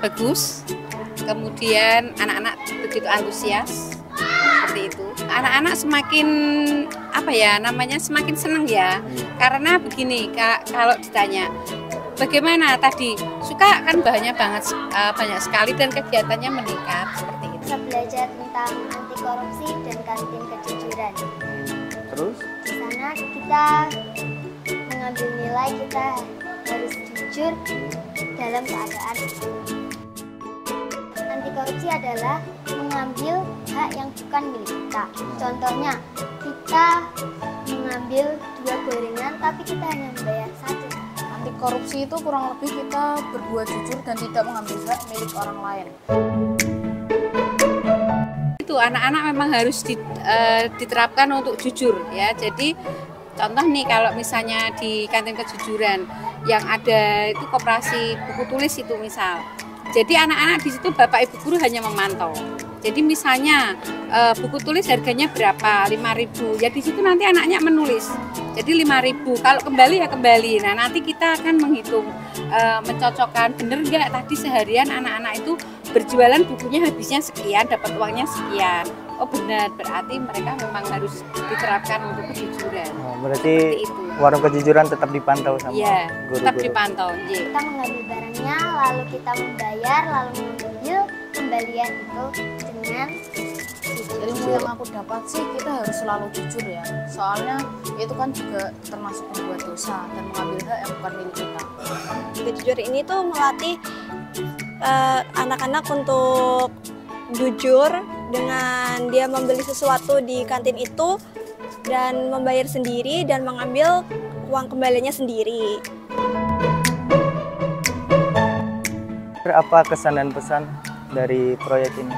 bagus. Kemudian anak-anak begitu antusias seperti itu. Anak-anak semakin semakin senang ya. Karena begini, kalau ditanya bagaimana tadi, suka kan banyak sekali dan kegiatannya meningkat seperti itu. Bisa belajar tentang anti korupsi dan kantin kejujuran. Terus? Di sana kita mengambil nilai, kita harus jujur dalam keadaan. Anti korupsi adalah mengambil hak yang bukan milik kita. Contohnya, kita mengambil 2 gorengan tapi kita hanya membayar 1. Anti korupsi itu kurang lebih kita berbuat jujur dan tidak mengambil hak milik orang lain. Itu anak-anak memang harus diterapkan untuk jujur ya. Jadi contoh nih, kalau misalnya di kantin kejujuran yang ada itu koperasi buku tulis itu misal. Jadi anak-anak di situ bapak ibu guru hanya memantau. Jadi misalnya buku tulis harganya berapa? 5.000. Ya di situ nanti anaknya menulis. Jadi 5.000. Kalau kembali ya kembali. Nah nanti kita akan menghitung, mencocokkan bener nggak tadi seharian anak-anak itu berjualan bukunya habisnya sekian, dapat uangnya sekian. Oh benar, berarti mereka memang harus diterapkan untuk kejujuran. Oh, berarti warung kejujuran tetap dipantau sama guru-guru? Tetap dipantau. Kita mengambil barangnya, lalu kita membayar, lalu mengambil kembalian itu dengan jujur. Ilmu yang aku dapat sih, kita harus selalu jujur ya. Soalnya itu kan juga termasuk membuat dosa dan mengambil hak yang bukan milik kita. Jujur ini tuh melatih anak-anak untuk jujur dengan dia membeli sesuatu di kantin itu dan membayar sendiri dan mengambil uang kembaliannya sendiri. Apa kesan dan pesan dari proyek ini?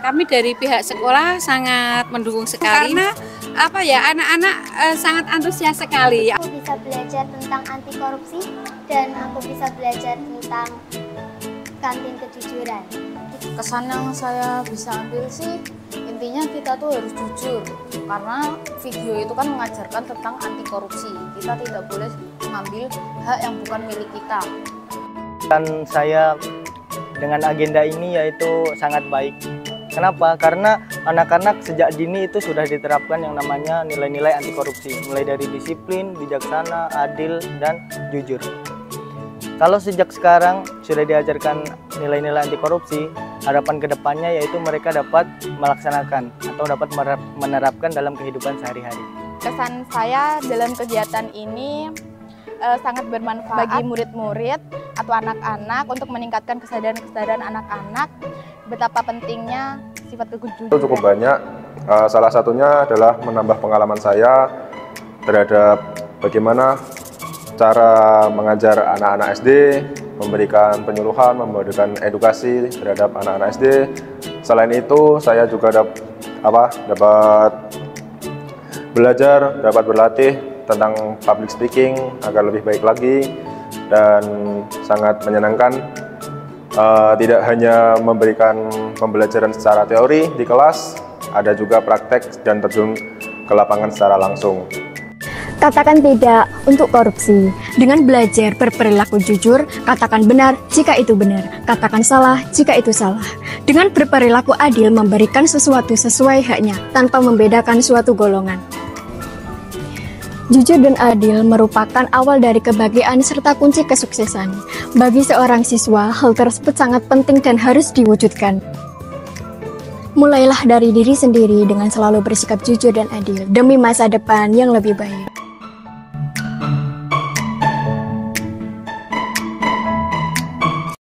Kami dari pihak sekolah sangat mendukung sekali karena anak-anak sangat antusias sekali. Aku bisa belajar tentang anti korupsi dan aku bisa belajar tentang kantin kejujuran. Kesan yang saya bisa ambil sih, intinya kita tuh harus jujur karena video itu kan mengajarkan tentang anti korupsi. Kita tidak boleh mengambil hak yang bukan milik kita. Dan saya dengan agenda ini yaitu sangat baik. Kenapa? Karena anak-anak sejak dini itu sudah diterapkan yang namanya nilai-nilai anti korupsi, mulai dari disiplin, bijaksana, adil, dan jujur. Kalau sejak sekarang sudah diajarkan nilai-nilai anti korupsi, harapan kedepannya yaitu mereka dapat melaksanakan atau dapat menerapkan dalam kehidupan sehari-hari. Kesan saya dalam kegiatan ini sangat bermanfaat bagi murid-murid atau anak-anak untuk meningkatkan kesadaran anak-anak betapa pentingnya sifat kejujuran. Itu cukup banyak, salah satunya adalah menambah pengalaman saya terhadap bagaimana cara mengajar anak-anak SD, memberikan penyuluhan, memberikan edukasi terhadap anak-anak SD. Selain itu, saya juga dapat belajar, dapat berlatih tentang public speaking agar lebih baik lagi dan sangat menyenangkan. Tidak hanya memberikan pembelajaran secara teori di kelas, ada juga praktek dan terjun ke lapangan secara langsung. Katakan tidak untuk korupsi. Dengan belajar berperilaku jujur, katakan benar jika itu benar, katakan salah jika itu salah. Dengan berperilaku adil, memberikan sesuatu sesuai haknya, tanpa membedakan suatu golongan. Jujur dan adil merupakan awal dari kebahagiaan serta kunci kesuksesan. Bagi seorang siswa, hal tersebut sangat penting dan harus diwujudkan. Mulailah dari diri sendiri dengan selalu bersikap jujur dan adil, demi masa depan yang lebih baik.